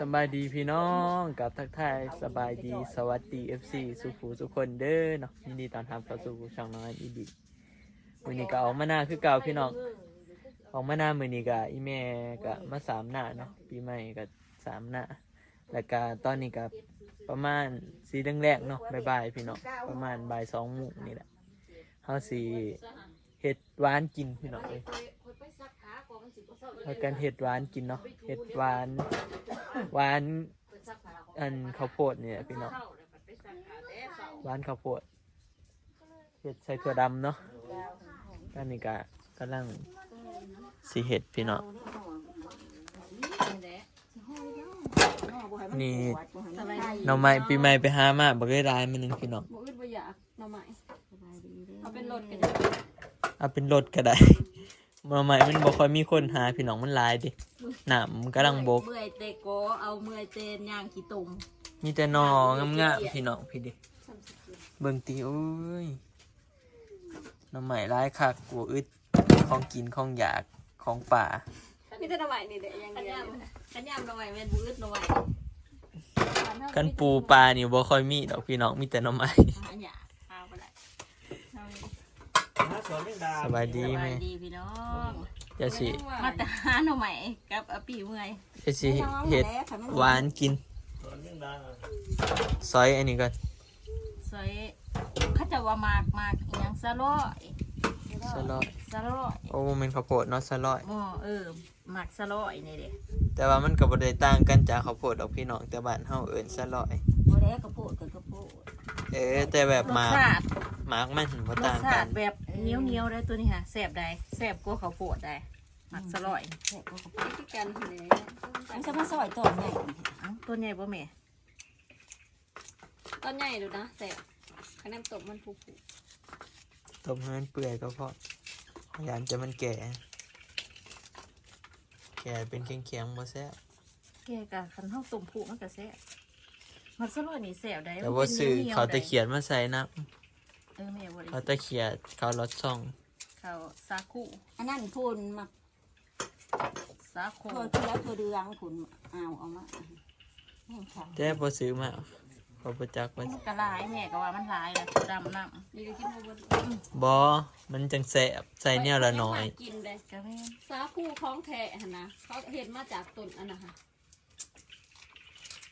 สบายดีพี่น้องกับทักทายสบายดีสวัสดี FC สุขูสุขคนเด้อเนาะยินดีต้อนรับเข้าสู่ช่องน้อยอีดิมื้อนี้ก็ออกมาหน้าคือเก่าพี่น้องออกมาหน้ามื้อนี้ก็อีแม่ก็มาสามหน้าเนาะปีใหม่ก็สามหน้าแล้วก็ตอนนี้ก็ประมาณสีแรกๆเนาะบ่ายๆพี่น้องประมาณบ่าย2 โมงนี่แหละเฮาสิเฮ็ดหวานกินพี่น้องเอ้ยเฮากันเฮ็ดหวานกินเนาะเฮ็ดหวานอันข้าวโพดเนี่ยพี่น้องหวานข้าวโพดเฮ็ดใส่ถั่วดำเนาะอันนี้ก็กำลังสิเฮ็ดพี่น้องนี่หน่อไม้ปีใหม่ไปหามาบ่ได้หลายมื้อนึงพี่น้องบ่อึดบ่อยากหน่อไม้เอาเป็นรถกัน เอาเป็นรถก็ได้หน่อไม้มันบ่ค่อยมีคนหาพี่น้องมันหลายดิน้ำมันกำลังบกเมื่อยเตะโกเอาเมื่อยเตนย่างขี้ตุ่มมีแต่หน่องามๆพี่น้องพี่ดิเบิ่งติโอ้ยหน่อไม้หลายคักกลัวอึดของกินของอยากของป่ามีแต่หน่อไม้นี่แหละอย่างเดียวขันยำหน่อไม้แม่นบ่อึดหน่อไม้กันปูปลานี่บ่ค่อยมีดอกพี่น้องมีแต่หน่อไม้สบายดีไหมพี่น้อง จะสิมาแต่หาหน่อไม้กับปีเมื่อยจะสิเฮ็ดหวานกินซอยอันนี้ก่อนซอยเขาจะว่ามากอีหยังซะร้อยโอ้มันข้าวโพดเนาะสะร้อยหมักซะร้อยนี่เด้แต่ว่ามันก็บ่ได้ต่างกันจากข้าวโพดดอกพี่น้องแต่บ้านเฮาเอิ้นสะร้อยบ่ได้ข้าวโพดกับข้าวโพดแต่แบบหมากมันบ่ต่างกันแบบเหนียวได้ตัวนี้ค่ะแซ่บได้แซ่บกว่าข้าวโพดได้หมักซะร้อยแซ่บกว่าข้าวโพดคือกันนี่อันจะมาซอยต้นใหญ่ต้นใหญ่บ่แม่ต้นใหญ่ดูนะแซ่บคะแนนตกมันผุต้มให้มันเปื่อยก็พอพยายามจะมันแก่เป็นแข็งๆบ่แซ่บแก่กะคันเฮาต้มผุมันก็แซ่บมักซะร้อยนี่แซ่บได้แต่ว่าซื้อเขาตะเขียนมาใส่นะแม่บ่ได้เขาตะเขียนเขารสช่องเขาซาคุอันนั้นพูนมักซาคุที่แล้วเดืองผุนเอามาแต่พอซื้อมาพอประจักษ์มันกระลายแม่ก็ว่ามันลายเลยดำน้ำนี่ก็กินบอมันจังแสบใส่เนี่ยละน้อยกินได้กระเวนซาคูคล้องแทะนะเขาเห็นมาจากต้นอันนะคะ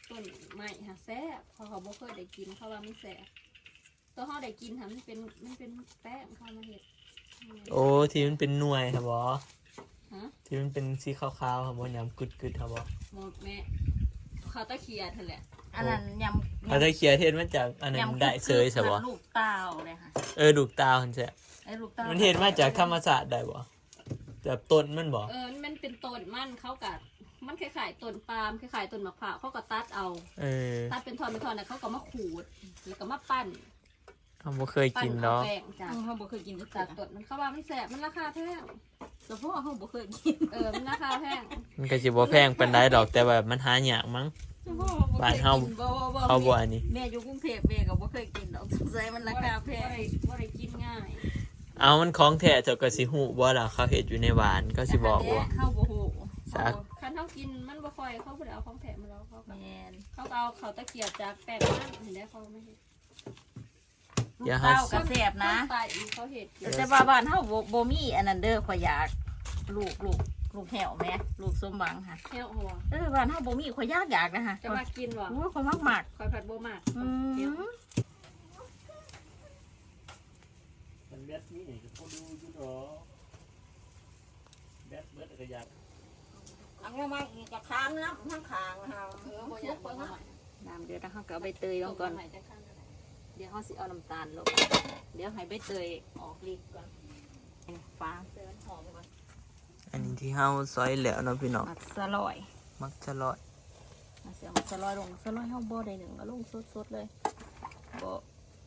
ต้นไม้ค่ะแซ่บเขาบ่เคยได้กินเขาว่ามันแซ่บตัวเขาได้กินค่ะมันเป็นแป้งเขามาเห็ดโอ้ที่มันเป็นหน่วยครับบอที่มันเป็นสีขาวๆครับบอยำกึดครับบอหมดแม่เขาตะเคียนแหละอันนั้นยำเขาตะเคียนเทศมาจากอันนั้นได้เซยใช่บอลูกเต่าเลยค่ะลูกเต่าใช่มันเทศมาจากธรรมศาสตร์ได้บอแบบต้นมันบอมันเป็นต้นเขากัดมันคล้ายๆต้นปาล์มคล้ายๆต้นมะพร้าวเขาก็ตัดเอาตัดเป็นท่อนเนี่ยเขาก็มาขูดแล้วก็มาปั้นเขาบ่เคยกินเนาะเขาบ่เคยกินจากต้นมันเขาว่ามันแสบมันราคาแพงแต่พวกเขาบ่เคยกินมันราคาแพงมันก็สิบ่แพงปานใดดอกแต่แบบมันหายากมั้งบ้านเฮาเขาบ่อันนี้แม่อยู่กรุงเทพแม่ก็บ่เคยกินดอกสงสัยมันราคาแพงบ่ได้กินง่ายเอามันของแท้เจ้าก็สิฮู้บ่ล่ะเขาเฮ็ดอยู่ในบ้านก็สิบอกว่าเฮาบ่ฮู้คันเฮากินมันบ่ค่อยเขาบ่ได้เอาของแท้มาแล้วเขาแม่นเขาเอาเขาตะเกียบจากแป้งมันเห็นได้เขาไม่เฮ็ดอย่าเฮากระแสบนะแต่ว่าบ้านเฮาบ่มีอันนั้นเด้อข่อยอยากลูกแหวแม่ลูกสมหวังค่ะแหวหัวบ้านเฮาบ่มีข่อยอยากนะคะจะมากินบ่ข่อยมักข่อยผัดบ่มักมันเบ็ดนี่ก็ดูอยู่ดอกเบ็ดก็อยากอันนี้มันจะค้างน้ำข้างคางเฮาน้ำเดือดแล้วเฮาก็เอาใบเตยลงก่อนเดี๋ยวเขาสิเอาน้ำตาลลงเดี๋ยวให้ใบเตยออกฤทธิ์ก่อนฟ้าเตยหอมก่อนอันนี้ที่เฮาซอยแล้วเนาะพี่น้องมักสลอยเสียมักสลอยลงสลอยเฮาบ่ได้หนึ่งก็ลงสดเลย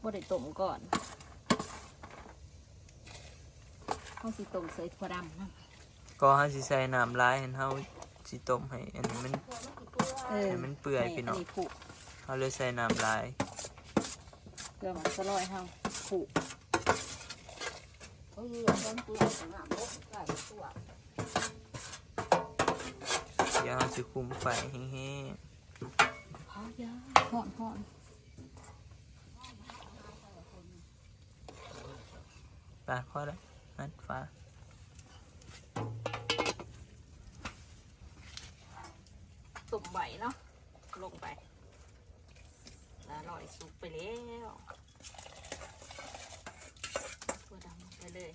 บ่ได้ต้มก่อนเฮาสิต้มใส่ถั่วดำนะก็เฮาสิใส่น้ำลายให้เฮาสิต้มให้อันนี้มันเปื่อยพี่น้องเฮาเลยใส่น้ำลายเกลือมันสลอยเฮาผูกเดี๋ยวเราจะคุมไฟแห้ง ำห้อน ปลาพอแล้วนัดฟ้า ตุ่มใบเนาะลงไปแล้วอร่อยสุกไปแล้วตัวดำไปเลย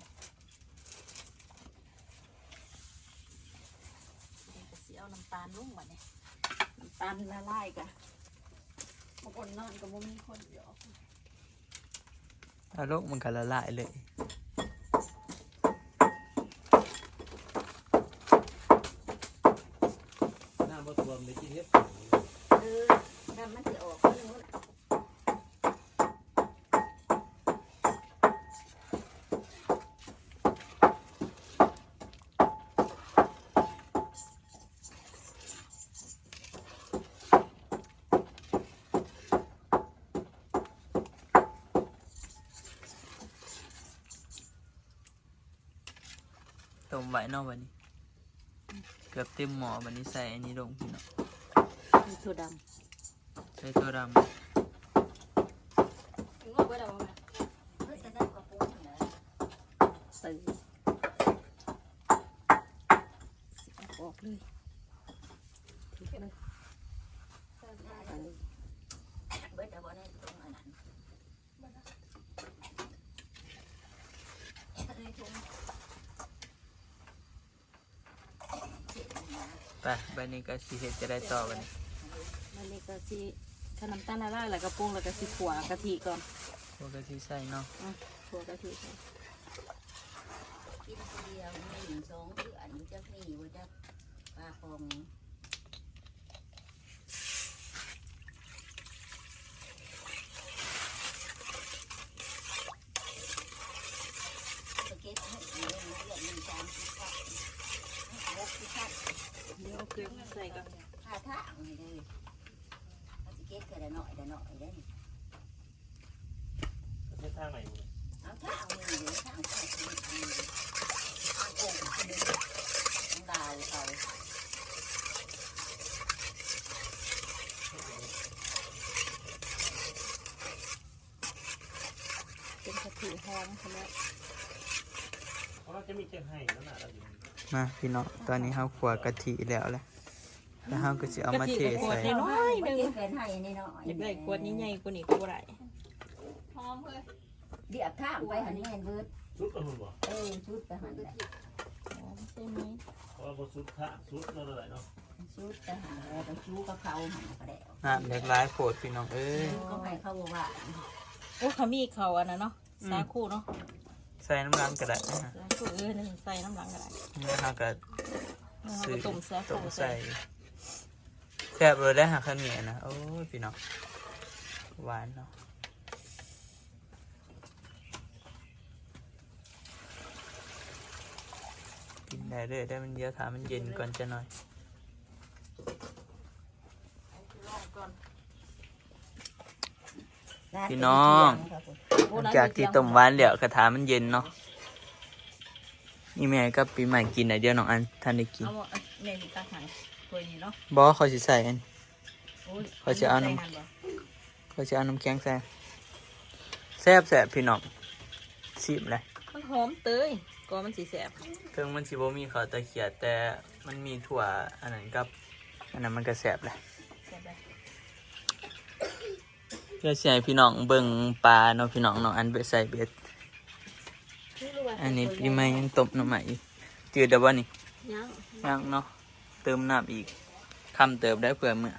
เดี๋ยวจะเสียเอาน้ำตาลลงมาเนี่ยน้ำตาลละลายกันบางคนนอนก็บ่มีคนเดียว ถ้าโลกมันก็ละลายเลย น้ำบ่ท่วมได้กินเฮ็ด น้ำมันจะออกข้างนู้น ต้มไว้เนอกวันนี้เกือบเต็มหม้อวันนี้ใส่อันนี้ลงพี่น้อง มีถั่วด ใส่ตัวด ำงอกไว้แล้วมั้ย เฮ้ยจะได้กระปุกเลย ตื่นสิออกเลยทิ้งเลย เบิดแต่บ่ได้ตรงอันนั้นเลยทุ่ง ำไปใบนี้ก็สีเห็ดจะได้ต่อวันนี้ มันนี่ก็สิถ้าน้ำตาลละลายแล้วก็ปรุงแล้วก็สิขั่วกะทิก่อน พวกกะทิใส่เนาะ ขั่วกะทิใส่ กินคนเดียวนี่สองเดือนจะมีว่าจะปลาคองสเก็ตให้เรื่องเรื่องมีการคิดว่าลบที่คาด เดี๋ยวเอาเกลือใส่ก่อน ท่าทางเลยเอาสเก็ตก็ได้หน่อยได้ได้ เฮ็ดทางไหนบ่ เอาทางมือหรือทางข้างมือทางโอ่งทางดาวเอา เป็นกะทิหอมใช่ไหม เพราะเราจะมีเจ้าให้นั่นน่ะเราอยู่ มาพี่น้องตอนนี้เราขัวกะทิแล้วแหละแล้วเราก็จะเอามาเท ขวด ใส่ น้อยๆหนึง เป็นให้นี่เนาะ อยากได้ขวดนี้ใหญ่กว่านี้ก็บ่ได้หอมเลย เดียบทางไปหันแม่นเบิด สุดก็หุ่นบ่ ชุดไปหันแหละ หอมใช่ไหม เพราะว่าบ่สุดค่ะสุดนั่นแหละเนาะ ชุดไปหันแล้วก็ชูกับเขาหันก็ได้ น้ำเล็กร้ายโผดพี่น้องเอ้ย ก็ให้เขาบอกว่า โอ้เขามีเขาอันนั้นเนาะสาคูเนาะ ใส่น้ำร้อนก็ได้นะฮะ สาคูนี่ใส่น้ำหลังก็ได้ นี่เราก็ เอา ซื้อ ไปต้มสา ต้ คู ม ใส่ ใส่แซ่บเลยได้หาข้าวเหนียวนะโอ้ยพี่น้องหวานเนาะกินได้เลยได้มันเยอะถามมันเย็นก่อนจะหน่อย ลองก่อน พี่น้องหลังจากที่ต้มหวานเหลียวกระถามันเย็นเนาะนี่แม่ก็ปีใหม่กินอ่ะเดี๋ยวน้องอันท่านได้กิน เอาแม่มีตักหันตัวนี้เนาะ บอเขาสิใส่อัน โอ้ย เขาจะเอาน้ำ ใส่หั่บ่ เขาจะเอาน้ำแข็งใส่แซ่บแซ่บพี่น้องชิมเลย มันหอมเตยก็มันสีแสบ ถึงมันสิบ่มีข้าวตะเขียดแต่มันมีถั่วอันนั้นกับอันนั้นมันก็แซ่บเลย แสบเลย เพื่อสิให้พี่น้องเบิ่งปลาเนาะพี่น้องน้องอันไปใส่เบ็ดอันนี้ปีใหม่ยังต้มน้ำใหม่อีกจืดเดี๋ยวบ่นี่ ยัง ยังเนาะเติมน้ำอีกคำเติมได้เผื่อเมื่อ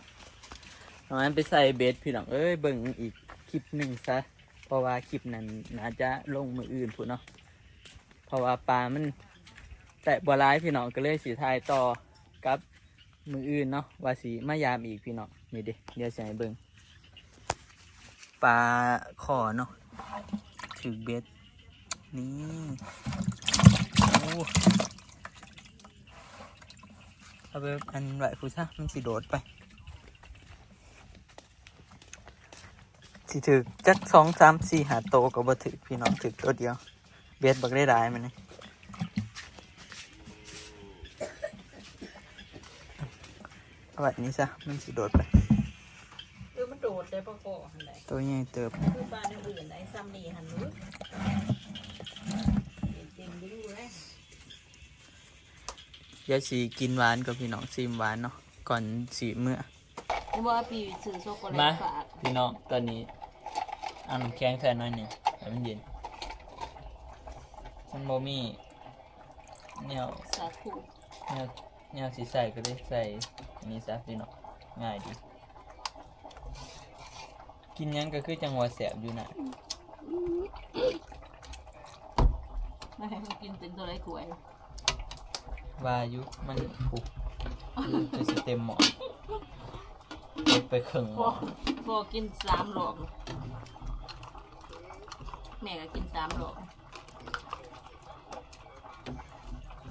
น้องอันไปใส่เบ็ดพี่น้องเอ้ยเบิ่งอีกคลิปหนึ่งซะเพราะว่าคลิปนั้นน่าจะลงมืออื่นพูดเนาะเพราะว่าปลามันแต่บัวร้ายพี่น้องก็เลยสีทายต่อกับมืออื่นเนาะว่าสีมายามอีกพี่น้องนี่เดี๋ยวสิให้เบิ่งปลาขอเนาะถือเบ็ดนี่โอ้เอาไปอันไหวผู้ชะมันสิโดดไปสิถือจัก2 3 4 5 โตก็บ่ถือพี่น้องถือตัวเดียวเบ็ดบักได้หลายมันนี่เอาแบบนี้ซะมันสิโดดไป มัน โดดได้ปะก่อหันใด ตัวใหญ่เติบ คือบ้านอื่นไอ้ซ้ำนี่หันนู้นเต็มดิ้งอยู่แล้ว เดี๋ยวสิกินหวานกับพี่น้องซิมหวานเนาะก่อนสิเมื่อ นี่ว่าปีซื้อช็อกโกแล มา ตฝาก พี่น้องตอนนี้เอาน้ำแข็งใส่หน่อยหนึ่งให้มันเย็นมันบ่มีแนว สาธุ แนวสีใส่ก็ได้ใส่อันนี้ซะพี่น้องง่ายดีกินหยังก็คือจังหวะแสบอยู่นะ ไม่ให้มันกินเป็นตัวไรกล้วย ว่าอายุมันปุกจะสิเต็มหมอเก็บไปครึ่งห พ ม้ อ อ พอกิน3 รอบแม่ก็กิน3 รอบ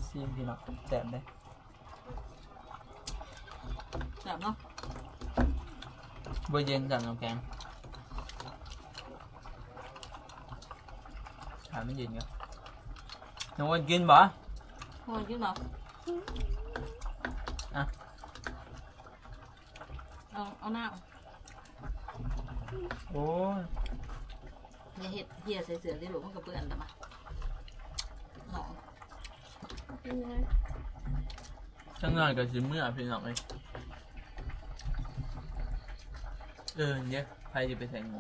ซีมพี่น้องแสบได้ จับเนาะ บ่เย็นจังน้ำแข็งถามมันเย็นกันน้องวันกินบ่ พอกินเนาะ อ่ะ เอาหน้า โอ้ย อย่าเห็ดเหี้ยใส่เสือที่หลูกมันก็เปื้อนแต่มาหนอง จังหน่อยก็สิเมื่อพี่น้องเลยเนี่ยใครจะไปใส่หมู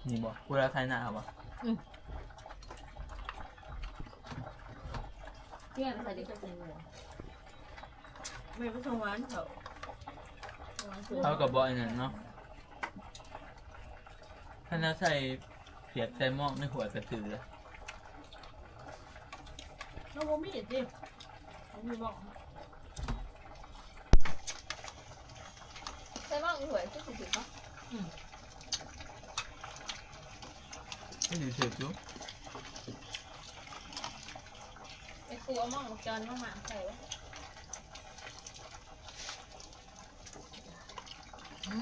นี่บ่กูรักใครหน้าบ่ เที่ยงใส่เด็กก็กินเลยไม่ผสมหวานเขา เขากับบอยนั่นเนาะถ้าน่าใส่เพียกใส่หม้อในหัวกระสือ เราบ่มีจิมีบอกใส่บ้างหวยก็สุดๆเนาะ ไม่ถือเสือจุ๊ ไอ้ครูเอาหม้องจอนมาหมาใส่ไว้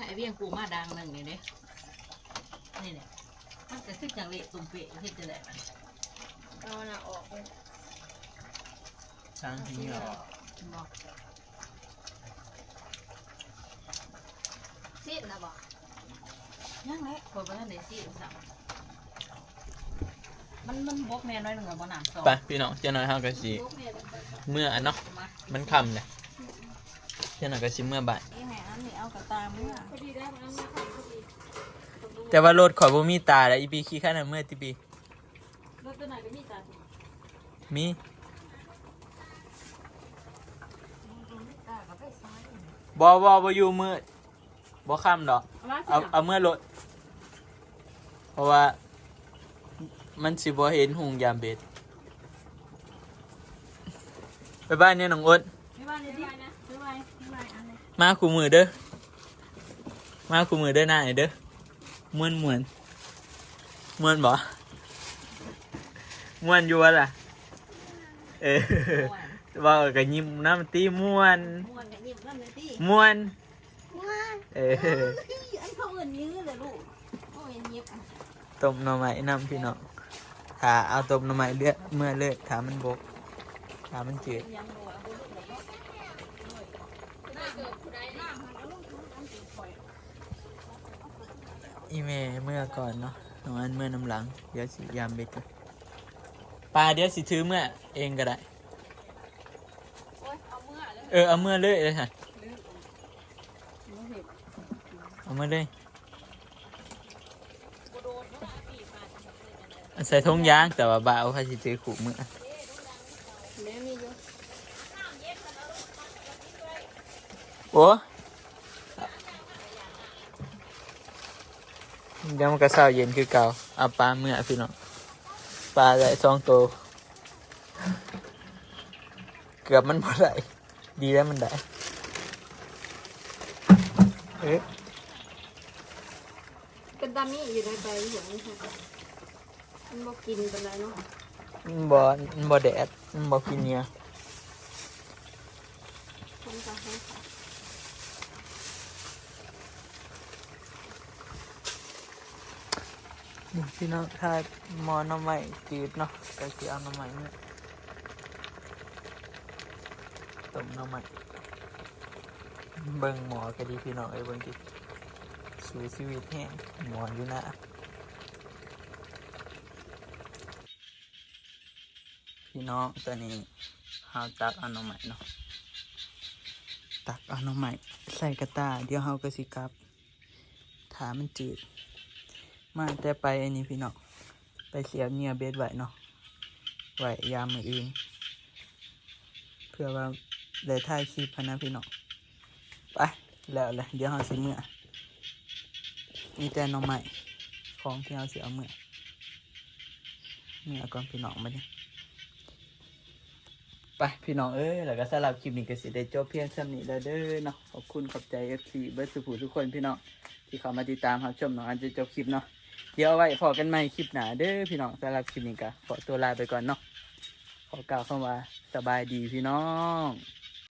ไอ้เบี้ยงกูมาดังหนึ่งนี่เด้นี่เนี่ยมันจะขึ้นจากเละตุ่มเปะขึ้นจะได้มันเอาหน้าออกเลย ช้างทิ้งเหรอ บอกซีดนะบอกยังไงคนประเทศไหนซีดสั่งมันบกแม่น้อยหนึ่งกับบ่หนามสอง ไปพี่น้องเจ้าหน่อยเฮาก็สิเมื่ออันเนาะมันค่ำเลยเจ้าหน่อยก็สิเมื่อบ่าย นี่แม่อันนี้เอากระตาเมื่อ แต่ว่ารถข่อยบ่มีตาแล้วอีปีขี้ข้าน่ะเมื่อติปี รถตัวไหนก็มีตา มี ตากับไปซ้าย บ่อยู่มืดบ่ค่ำดอกเอาเมื่อรถเพราะว่ามันสิบ่เห็นหุงยามเบ็ดไปบ้านเนี่ยน้องอ้น ไม่บ้านเลยดินะไม่ไหวอันนี้ มาคู่มือเด้อมาคู่มือเด้อหน้าหน่อยเด้อม่วนบ่ม่วนอยู่วะล่ะว่าก็ยิ้มน้ำตีม่วน ม้วนกับยิ้มนั่นเลยดิ ม่วน อันเขาเงินยื้อเลยลูกโอ้ยยิบ ต้มหน่อไม้น้ำพี่น้องถ้าเอาต้มหน่อไม้เลือดเมื่อเลิกถ้ามันบกถ้ามันจืด ยังหัวบุรุษเลยเนาะได้เกิดผู้ใดน้ำมันเอาลูกน้ำตีคอย อีเมเมื่อก่อนเนาะน้องอันเมื่อน้ำหลังเดี๋ยวสิยามเบ็ดกันปลาเดี๋ยวสิถือเมื่อเองก็ได้ โอ้ยเอาเมื่อเลย เอาเมื่อเลยค่ะเอาเมื่อเลยใส่ทงยางแต่ว่าบ่าวเขาสิถือขู่เมื่อ แม่มีอยู่ โอ้เดี๋ยวมันก็เศร้าเย็นคือเก่าเอาปลาเมื่อพี่น้องปลาได้2 ตัวเกือบมันบ่ได้ดีแล้วมันได้ เป็นตามีอยู่ในใบอย่างนี้ค่ะมันบอกกินเป็นไรเนาะ มันบ่แดดมันบ่กินเนื้อ คนจะให้ค่ะ นี่พี่น้องถ้าหมอน้ำใหม่จืดเนาะก็สิเอาน้ำใหม่เนี่ยต้มน้ำใหม่เบิ่งหมอก็ดีพี่น้องเบิ่งดิส สู่ชีวิตแห้งหมอนอยู่นะพี่น้องตอนนี้เฮาตักเอาหน่อไม้เนาะตักเอาหน่อไม้ใส่กระตาเดี๋ยวเฮาก็สิกลับถามันจืดมาแต่ไปอันนี้พี่น้องไปเสียบเหงื่อเบ็ดไว้เนาะไว้ยามมื้ออื่นเพื่อว่าได้ถ่ายคลิปนะพี่น้องไปแล้วแหละเดี๋ยวเฮาสิเมื่อมีแต่หน่อไม้ของที่เฮาสิเอาเมื่อก่อนพี่น้องมาเนี่ยไปพี่น้องแล้วก็สำหรับคลิปนี้ก็สิได้จบเพียงเท่านี้แล้วเด้อเนาะขอบคุณขอบใจ FC เบิร์ดสุภูทุกคนพี่น้องที่เข้ามาติดตามรับชมน้องอันจะจบคลิปเนาะเดี๋ยวเอาไว้พอกันใหม่คลิปหน้าเด้อพี่น้องสำหรับคลิปนี้ก็ขอตัวลาไปก่อนเนาะขอกล่าวคำว่าสบายดีพี่น้อง